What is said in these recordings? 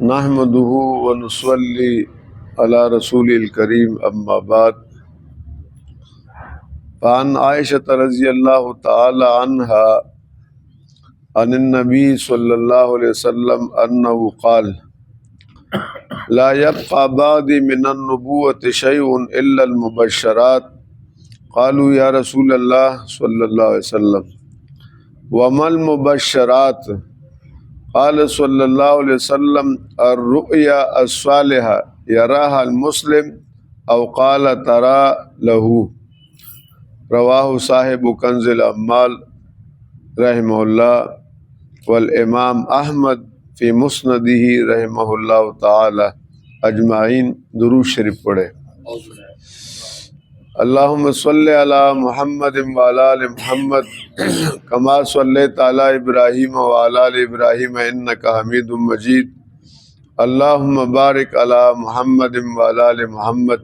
نحمده ونصلي على رسول الكريم اما بعد فعن عائشة رضی اللہ تعالی عنہا عن النبي صلی اللہ علیہ وسلم انه قال لا يبقى بعد من النبوة شيء الا المبشرات قالوا يا رسول الله صلی اللہ علیہ وسلم وما المبشرات قال صلی اللہ علیہ وسلم الرؤيا الصالحة يراها المسلم او قال ترى له رواہ صاحب کنز الامال رحمہ اللہ والامام احمد فی مسندہ رحمہ اللہ تعالی اجمعین۔ درود شریف پڑھے۔ اللہم صلی علی محمد وعلی آل محمد کما صلیت علی ابراہیم وعلی آل ابراہیم انک حمید مجید۔ اللہم بارک علی محمد وعلی آل محمد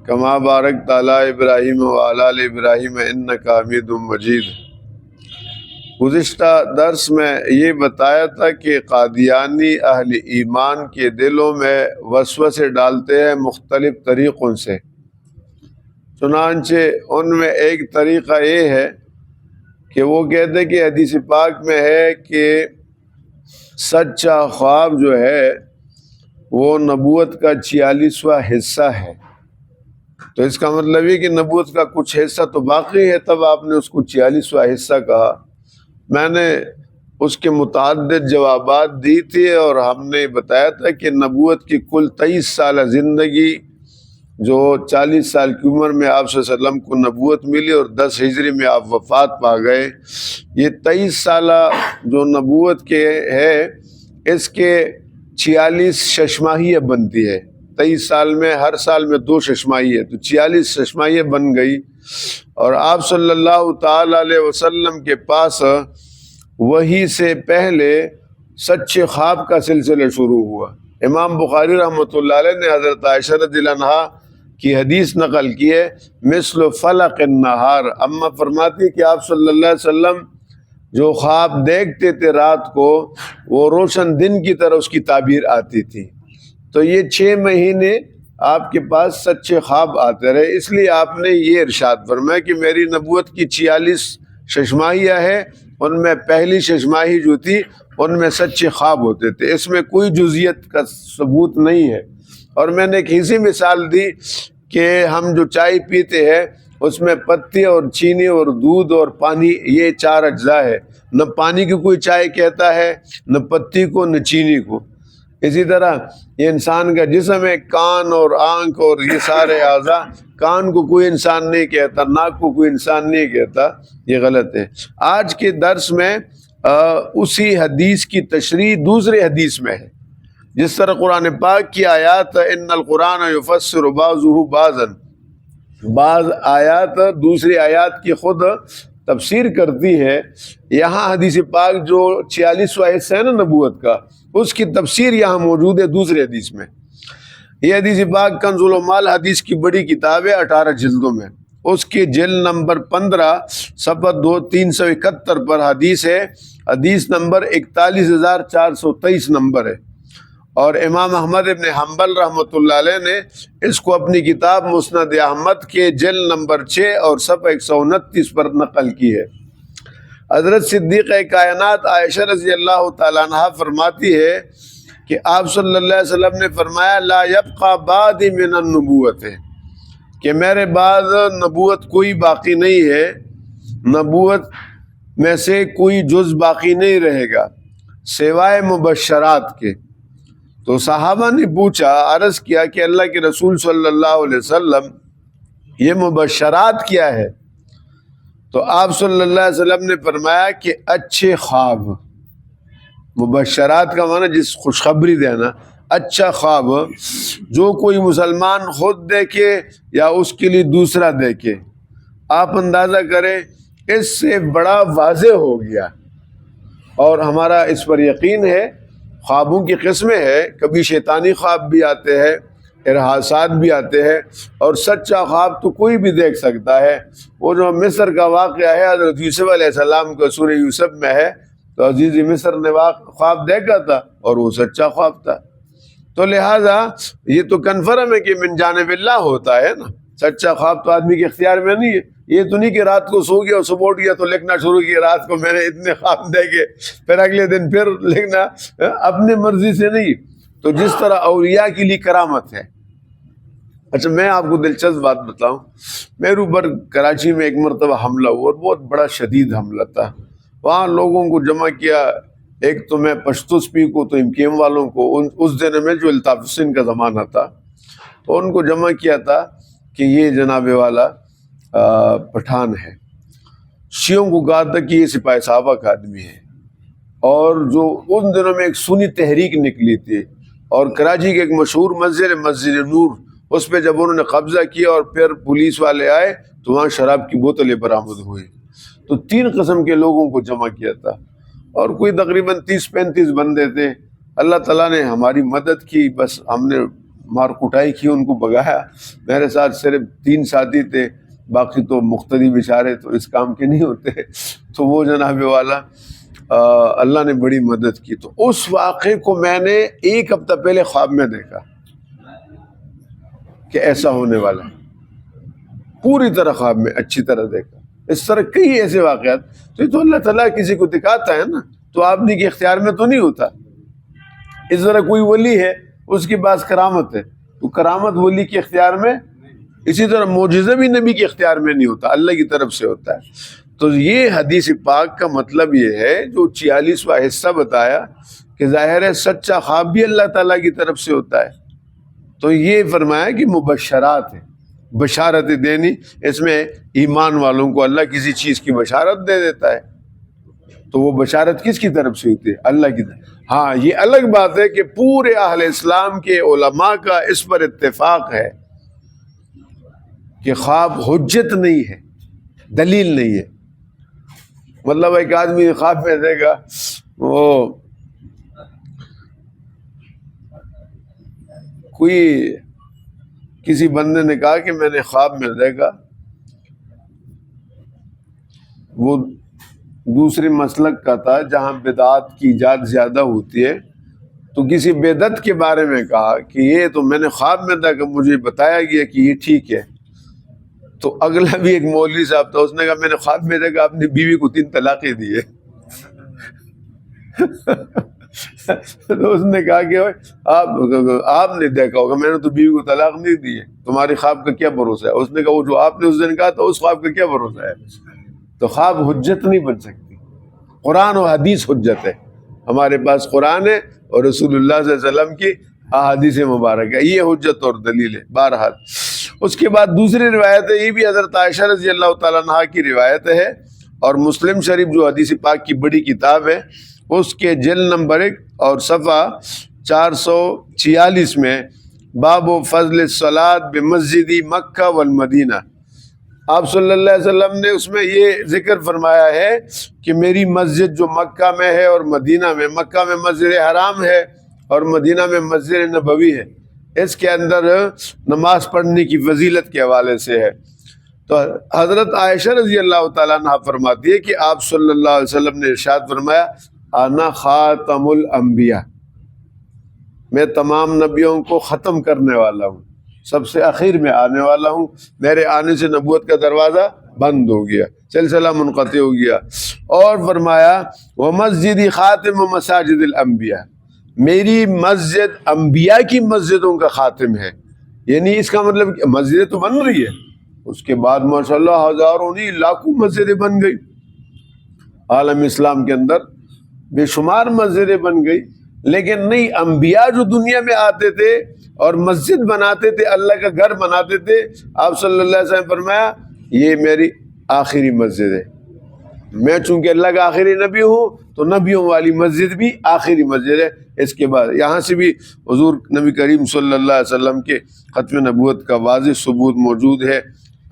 کما بارکت علی ابراہیم وعلی آل ابراہیم انک حمید مجید۔ گزشتہ درس میں یہ بتایا تھا کہ قادیانی اہل ایمان کے دلوں میں وسوسے ڈالتے ہیں مختلف طریقوں سے، چنانچہ ان میں ایک طریقہ یہ ہے کہ وہ کہتے ہیں کہ حدیث پاک میں ہے کہ سچا خواب جو ہے وہ نبوت کا 46واں حصہ ہے، تو اس کا مطلب یہ کہ نبوت کا کچھ حصہ تو باقی ہے، تب آپ نے اس کو 46واں حصہ کہا۔ میں نے اس کے متعدد جوابات دی تھی اور ہم نے بتایا تھا کہ نبوت کی کل 23 سالہ زندگی، جو 40 سال کی عمر میں آپ صلی اللہ علیہ وسلم کو نبوت ملی اور 10 ہجری میں آپ وفات پا گئے، یہ 23 سالہ جو نبوت کے ہے اس کے 46 ششماہیہ بنتی ہے۔ 23 سال میں ہر سال میں 2 ششماہیہ، تو 46 ششماہیہ بن گئی، اور آپ صلی اللہ تعالی علیہ وسلم کے پاس وحی سے پہلے سچے خواب کا سلسلہ شروع ہوا۔ امام بخاری رحمۃ اللہ علیہ نے حضرت عائشہ رضی اللہ عنہا کی حدیث نقل کی ہے، مثل فلق النہار، اما فرماتی کہ آپ صلی اللہ علیہ وسلم جو خواب دیکھتے تھے رات کو، وہ روشن دن کی طرح اس کی تعبیر آتی تھی۔ تو یہ 6 مہینے آپ کے پاس سچے خواب آتے رہے، اس لیے آپ نے یہ ارشاد فرمایا کہ میری نبوت کی 46 ششماہیہ ہے، ان میں پہلی ششماہی جو تھی ان میں سچے خواب ہوتے تھے، اس میں کوئی جزئیت کا ثبوت نہیں ہے۔ اور میں نے ایک ایسی مثال دی کہ ہم جو چائے پیتے ہیں اس میں پتی اور چینی اور دودھ اور پانی، یہ 4 اجزاء ہے، نہ پانی کی کوئی چائے کہتا ہے، نہ پتی کو، نہ چینی کو۔ اسی طرح یہ انسان کا جسم ہے، کان اور آنکھ اور یہ سارے اعضاء، کان کو کوئی انسان نہیں کہتا، ناک کو کوئی انسان نہیں کہتا، یہ غلط ہے۔ آج کے درس میں اسی حدیث کی تشریح دوسرے حدیث میں ہے، جس طرح قرآن پاک کی آیات ان القرآن یفسر بعضہ بعضا، بعض آیات دوسری آیات کی خود تفسیر کرتی ہے، یہاں حدیث پاک جو 46واں حصہ ہے نا نبوت کا، اس کی تفسیر یہاں موجود ہے دوسرے حدیث میں۔ یہ حدیث پاک کنز الامال حدیث کی بڑی کتاب ہے، 18 جلدوں میں، اس کی جلد نمبر 15 صفحہ 371 پر حدیث ہے، حدیث نمبر 41,423 نمبر ہے، اور امام احمد ابن حنبل رحمۃ اللہ علیہ نے اس کو اپنی کتاب مسند احمد کے جلد نمبر 6 اور صفحہ 129 پر نقل کی ہے۔ حضرت صدیقہ کائنات عائشہ رضی اللہ تعالیٰ عنہ فرماتی ہے کہ آپ صلی اللہ علیہ وسلم نے فرمایا لا یبقى بعد من النبوت، کہ میرے بعد نبوت کوئی باقی نہیں ہے، نبوت میں سے کوئی جز باقی نہیں رہے گا سوائے مبشرات کے۔ تو صحابہ نے پوچھا، عرض کیا کہ اللہ کے رسول صلی اللہ علیہ وسلم یہ مبشرات کیا ہے؟ تو آپ صلی اللہ علیہ وسلم نے فرمایا کہ اچھے خواب، مبشرات کا معنی جس خوشخبری دینا، اچھا خواب جو کوئی مسلمان خود دیکھے یا اس کے لیے دوسرا دیکھے، آپ اندازہ کریں اس سے بڑا واضح ہو گیا۔ اور ہمارا اس پر یقین ہے، خوابوں کی قسمیں ہیں، کبھی شیطانی خواب بھی آتے ہیں، ارہاسات بھی آتے ہیں، اور سچا خواب تو کوئی بھی دیکھ سکتا ہے۔ وہ جو مصر کا واقعہ ہے حضرت یوسف علیہ السلام کا سورہ یوسف میں ہے، تو عزیز مصر نے خواب دیکھا تھا اور وہ سچا خواب تھا۔ تو لہٰذا یہ تو کنفرم ہے کہ من جانب اللہ ہوتا ہے نا. سچا خواب تو آدمی کے اختیار میں نہیں ہے. یہ تو نہیں کہ رات کو سو گیا اور صبح اٹھ گیا تو لکھنا شروع کیا رات کو میں نے اتنے خواب دیکھے پھر اگلے دن پھر لکھنا. اپنے مرضی سے نہیں. تو جس طرح اولیاء کے لیے کرامت ہے. اچھا میں آپ کو دلچسپ بات بتاؤں. میرے اوپر کراچی میں ایک مرتبہ حملہ ہوا اور بہت بڑا شدید حملہ تھا. وہاں لوگوں کو جمع کیا. ایک تو میں پشتو سپیکو تو امکیم والوں کو اس دن میں جو الطاف حسین کا زمانہ تھا تو ان کو جمع کیا تھا کہ یہ جناب والا پٹھان ہے. شیعوں کو کہا تھا کہ یہ سپاہی صحابہ کا آدمی ہے. اور جو ان دنوں میں ایک سنی تحریک نکلی تھی اور کراچی کے ایک مشہور مسجد نور اس پہ جب انہوں نے قبضہ کیا اور پھر پولیس والے آئے تو وہاں شراب کی بوتلیں برآمد ہوئی. تو 3 قسم کے لوگوں کو جمع کیا تھا اور کوئی تقریباً 30-35 بندے تھے. اللہ تعالیٰ نے ہماری مدد کی. بس ہم نے مار کٹائی کی, ان کو بگایا. میرے ساتھ صرف 3 ساتھی تھے, باقی تو مختلف بیچارے تو اس کام کے نہیں ہوتے. تو وہ جناب والا اللہ نے بڑی مدد کی. تو اس واقعے کو میں نے 1 ہفتہ پہلے خواب میں دیکھا کہ ایسا ہونے والا ہے. پوری طرح خواب میں اچھی طرح دیکھا. اس طرح کئی ایسے واقعات. تو یہ تو اللہ تعالیٰ کسی کو دکھاتا ہے نا, تو آدمی کے اختیار میں تو نہیں ہوتا. اس طرح کوئی ولی ہے اس کے پاس کرامت ہے تو کرامت ولی کے اختیار میں. اسی طرح معجزہ بھی نبی کے اختیار میں نہیں ہوتا, اللہ کی طرف سے ہوتا ہے. تو یہ حدیث پاک کا مطلب یہ ہے جو 46واں حصہ بتایا کہ ظاہر ہے سچا خواب بھی اللہ تعالیٰ کی طرف سے ہوتا ہے. تو یہ فرمایا کہ مبشرات ہے, بشارت دینی. اس میں ایمان والوں کو اللہ کسی چیز کی بشارت دے دیتا ہے. تو وہ بشارت کس کی طرف سے ہوتی ہے؟ اللہ کی طرف. ہاں یہ الگ بات ہے کہ پورے اہل اسلام کے علماء کا اس پر اتفاق ہے کہ خواب حجت نہیں ہے, دلیل نہیں ہے. مطلب ایک آدمی خواب میں دے گا, وہ کوئی کسی بندے نے کہا کہ میں نے خواب میں دیکھا, وہ دوسرے مسلک کا تھا جہاں بدعات کی ایجاد زیادہ ہوتی ہے. تو کسی بدعت کے بارے میں کہا کہ یہ تو میں نے خواب میں دیکھا, مجھے بتایا گیا کہ یہ ٹھیک ہے. تو اگلا بھی ایک مولوی صاحب تھا, اس نے کہا میں نے خواب میں دیکھا اپنی بیوی کو 3 طلاقیں دی ہے. تو اس نے کہا کہ آپ نے دیکھا ہوگا, میں نے تو بیوی کو طلاق نہیں دی ہے, تمہاری خواب کا کیا بھروسہ ہے؟ اس نے کہا وہ جو آپ نے اس دن کہا تھا اس خواب کا کیا بھروسہ ہے؟ تو خواب حجت نہیں بن سکتی. قرآن و حدیث حجت ہے. ہمارے پاس قرآن ہے اور رسول اللہ صلی اللہ علیہ وسلم کی احادیث مبارک ہے, یہ حجت اور دلیل ہے. بہرحال اس کے بعد دوسری روایت ہے, یہ بھی حضرت عائشہ رضی اللہ تعالیٰ عنہا کی روایت ہے, اور مسلم شریف جو حدیث پاک کی بڑی کتاب ہے اس کے جلد نمبر 1 اور صفحہ 446 میں باب فضل الصلاۃ بمسجد مکہ والمدینہ, آپ صلی اللہ علیہ وسلم نے اس میں یہ ذکر فرمایا ہے کہ میری مسجد جو مکہ میں ہے اور مدینہ میں, مکہ میں مسجد حرام ہے اور مدینہ میں مسجد نبوی ہے, اس کے اندر نماز پڑھنے کی فضیلت کے حوالے سے ہے. تو حضرت عائشہ رضی اللہ تعالیٰ عنہ فرماتی ہے کہ آپ صلی اللہ علیہ وسلم نے ارشاد فرمایا انا خاتم الانبیاء, میں تمام نبیوں کو ختم کرنے والا ہوں, سب سے آخر میں آنے والا ہوں. میرے آنے سے نبوت کا دروازہ بند ہو گیا, سلسلہ منقطع ہو گیا. اور فرمایا ومسجدی خاتم مساجد الانبیاء, میری مسجد انبیاء کی مسجدوں کا خاتم ہے. یعنی اس کا مطلب مسجدیں تو بن رہی ہے, اس کے بعد ماشاءاللہ ہزاروں نہیں لاکھوں مسجدیں بن گئی. عالم اسلام کے اندر بے شمار مسجدیں بن گئی. لیکن نہیں, انبیاء جو دنیا میں آتے تھے اور مسجد بناتے تھے, اللہ کا گھر بناتے تھے, آپ صلی اللہ علیہ وسلم فرمایا یہ میری آخری مسجد ہے. میں چونکہ اللہ کا آخری نبی ہوں تو نبیوں والی مسجد بھی آخری مسجد ہے. اس کے بعد یہاں سے بھی حضور نبی کریم صلی اللہ علیہ وسلم کے ختم نبوت کا واضح ثبوت موجود ہے.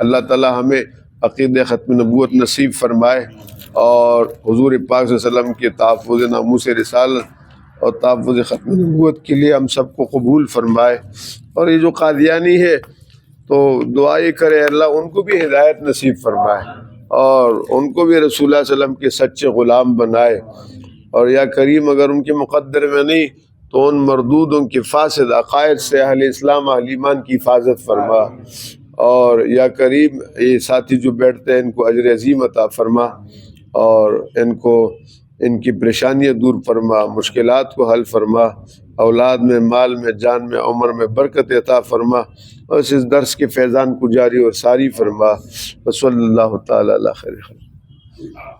اللہ تعالی ہمیں عقیدہ ختم نبوت نصیب فرمائے اور حضور پاک صلی اللہ علیہ وسلم کے تحفظ ناموس رسالت اور تحفظ ختم نبوت کے لیے ہم سب کو قبول فرمائے. اور یہ جو قادیانی ہے تو دعا یہ کرے اللہ ان کو بھی ہدایت نصیب فرمائے اور ان کو بھی رسول اللہ صلی اللہ علیہ وسلم کے سچے غلام بنائے. اور یا کریم اگر ان کے مقدر میں نہیں تو ان مردودوں کی فاسد عقائد سے اہل اسلام اہل ایمان کی حفاظت فرما، اور یا کریم یہ ساتھی جو بیٹھتے ہیں ان کو اجر عظیم عطا فرما، اور ان کی پریشانیاں دور فرما، مشکلات کو حل فرما، اولاد میں، مال میں، جان میں، عمر میں برکت عطا فرما، اور اس درس کے فیضان کو جاری اور ساری فرما۔ وصلی اللہ تعالی علی خیر خلق۔